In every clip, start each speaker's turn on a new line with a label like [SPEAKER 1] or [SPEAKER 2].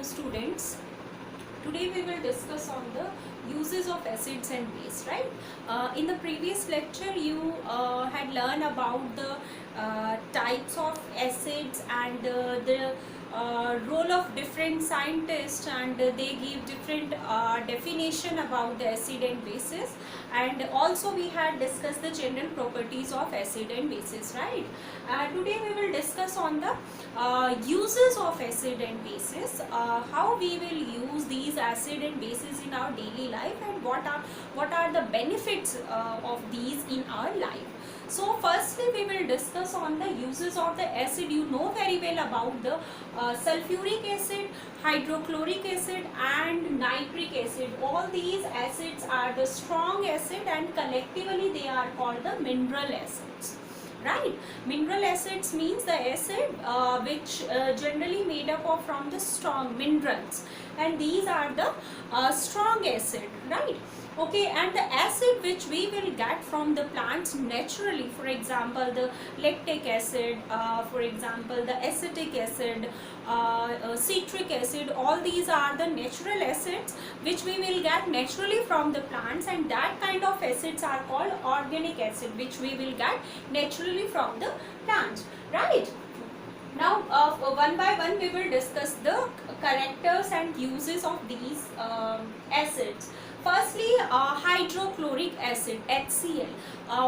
[SPEAKER 1] students. Today we will discuss on the uses of acids and base, right? In the previous lecture you had learned about the types of acids and the role of different scientists, and they give different definition about the acid and bases, and also we had discussed the general properties of acid and bases, right? Today we will discuss on the uses of acid and bases, how we will use these acid and bases in our daily life, and what are the benefits of these in our life. So firstly we will discuss on the uses of the acid. You know very well about the sulfuric acid, hydrochloric acid and nitric acid. All these acids are the strong acid and collectively they are called the mineral acids, right? Mineral acids means the acid which generally made up of from the strong minerals, and these are the strong acid, right? Okay, and the acid which we will get from the plants naturally, for example the lactic acid, for example the acetic acid, citric acid, all these are the natural acids which we will get naturally from the plants, and that kind of acids are called organic acid, which we will get naturally from the plants, right? Now one by one we will discuss the characters and uses of these acids. Firstly, hydrochloric acid, HCl.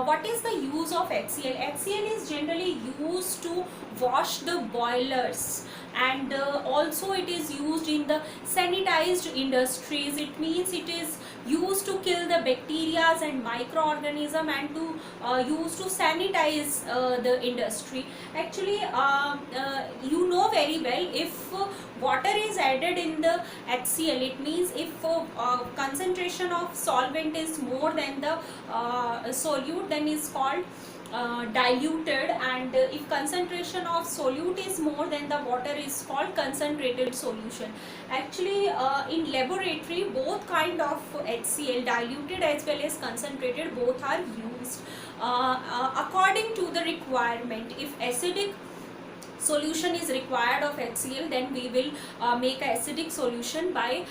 [SPEAKER 1] What is the use of HCl? HCl is generally used to wash the boilers, and also it is used in the sanitized industries. It means it is used to kill the bacteria and microorganism, and to used to sanitize the industry. Actually you know very well, if water is added in the HCl, it means if concentration of solvent is more than the solute, then is called diluted, and if concentration of solute is more than the water is called concentrated solution. Actually in laboratory both kind of HCl, diluted as well as concentrated, both are used according to the requirement. If acidic solution is required of HCl, then we will make an acidic solution by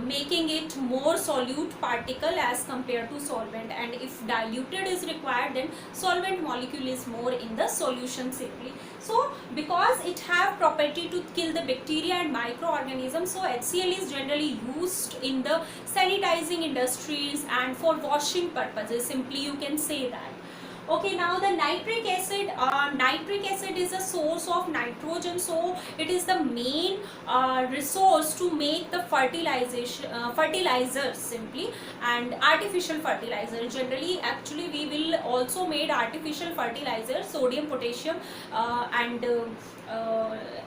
[SPEAKER 1] making it more solute particle as compared to solvent, and if diluted is required, then solvent molecule is more in the solution simply. So because it have property to kill the bacteria and microorganisms, so HCl is generally used in the sanitizing industries and for washing purposes, simply you can say that. Okay, now the nitric acid. Nitric acid is a source of nitrogen, so it is the main resource to make the fertilizers simply, and artificial fertilizer. Generally, actually, we will also made artificial fertilizer, sodium, potassium, and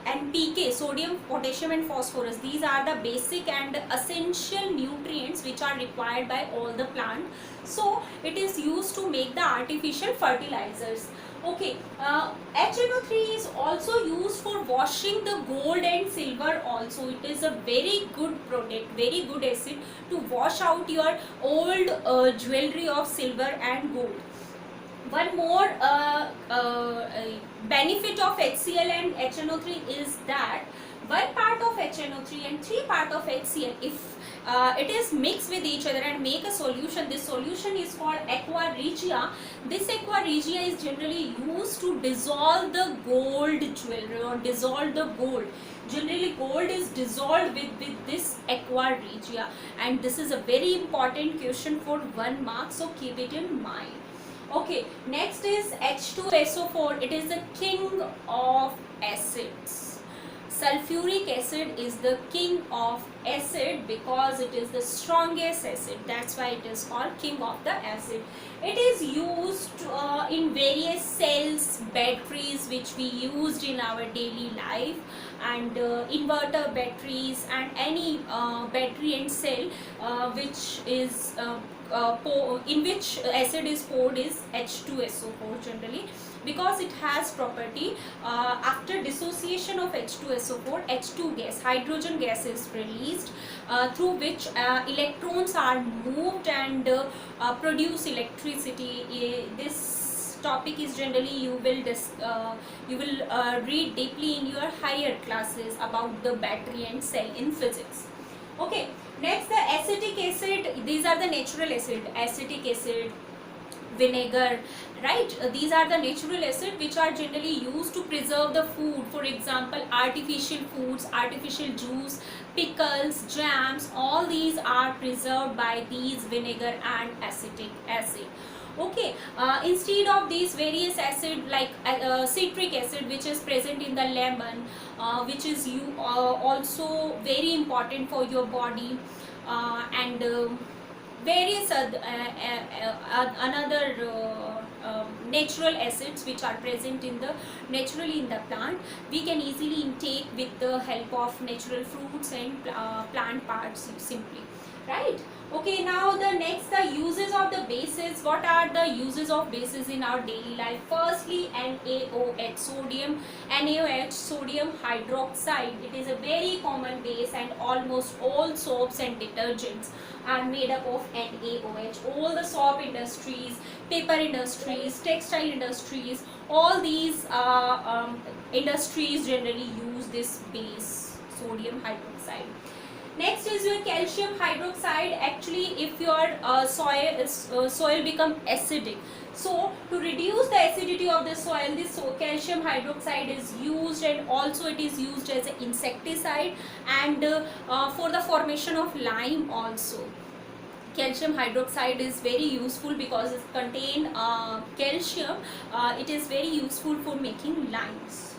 [SPEAKER 1] NPK, sodium, potassium and phosphorus. These are the basic and essential nutrients which are required by all the plant. So it is used to make the artificial fertilizers. Okay, HNO3 is also used for washing the gold and silver also. It is a very good product, very good acid to wash out your old jewelry of silver and gold. One more benefit of HCl and HNO3 is that one part of HNO3 and 3 part of HCl, if it is mixed with each other and make a solution, this solution is called aqua regia. This aqua regia is generally used to dissolve the gold jewelry or dissolve the gold. Generally gold is dissolved with this aqua regia, and this is a very important question for 1 mark, so keep it in mind. Okay, next is H2SO4. It is the king of acids. Sulfuric acid is the king of acid because it is the strongest acid. That's why it is called king of the acid. It is used in various cells, batteries which we used in our daily life, and inverter batteries, and any battery and cell which is in which acid is poured is H2SO4 generally, because it has property after dissociation of H2SO4, H2 gas, hydrogen gas is released through which electrons are moved and produce electricity. This topic is generally you will read deeply in your higher classes about the battery and cell in physics. Okay, next the acetic acid. These are the natural acid, acetic acid, vinegar, right? These are the natural acid which are generally used to preserve the food. For example, artificial foods, artificial juice, pickles, jams, all these are preserved by these vinegar and acetic acid. Okay, instead of these various acid like citric acid which is present in the lemon, which is also very important for your body, and various another natural acids which are present in the naturally in the plant, we can easily intake with the help of natural fruits and plant parts simply, right? Okay, now the next, the uses of the bases. What are the uses of bases in our daily life? Firstly, NaOH, NaOH, sodium hydroxide. It is a very common base, and almost all soaps and detergents are made up of NaOH. All the soap industries, paper industries, textile industries, all these industries generally use this base, sodium hydroxide. Next is your calcium hydroxide. Actually, if your soil become acidic, so to reduce the acidity of the soil, this calcium hydroxide is used, and also it is used as an insecticide, and for the formation of lime also. Calcium hydroxide is very useful because it contains calcium. It is very useful for making limes.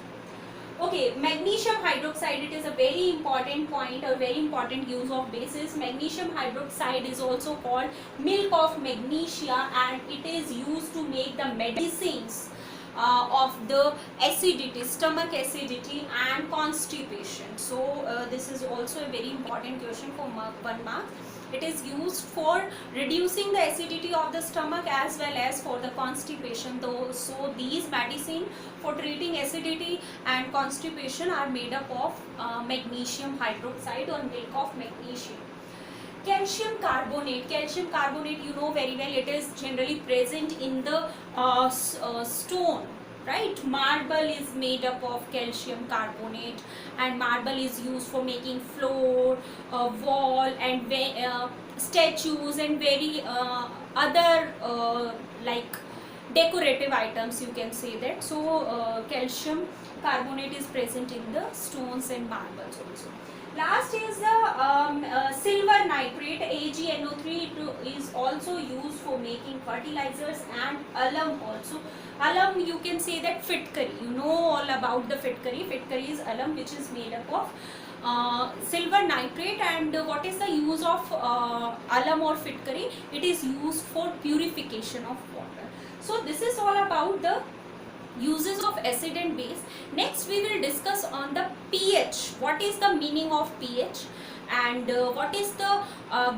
[SPEAKER 1] Okay, magnesium hydroxide, it is a very important point or very important use of bases. Magnesium hydroxide is also called milk of magnesia, and it is used to make the medicines of the acidity, stomach acidity and constipation. So this is also a very important question for 1 mark. It is used for reducing the acidity of the stomach as well as for the constipation. So these medicine for treating acidity and constipation are made up of magnesium hydroxide or milk of magnesium. Calcium carbonate. Calcium carbonate, you know very well, it is generally present in the stone, right? Marble is made up of calcium carbonate, and marble is used for making floor, wall, and statues, and very other like decorative items, you can say that. So calcium carbonate is present in the stones and marbles also. Last is the silver nitrate, AgNO3. It is also used for making fertilizers, and alum also. Alum, you can say that fitkari. You know all about the fitkari. Fitkari is alum which is made up of silver nitrate. And what is the use of alum or fitkari? It is used for purification of water. So this is all about the uses of acid and base. Next we will discuss on the pH. What is the meaning of pH, and what is the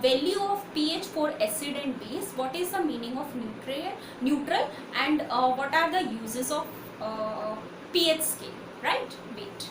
[SPEAKER 1] value of pH for acid and base? What is the meaning of neutral, and what are the uses of pH scale, right? Wait.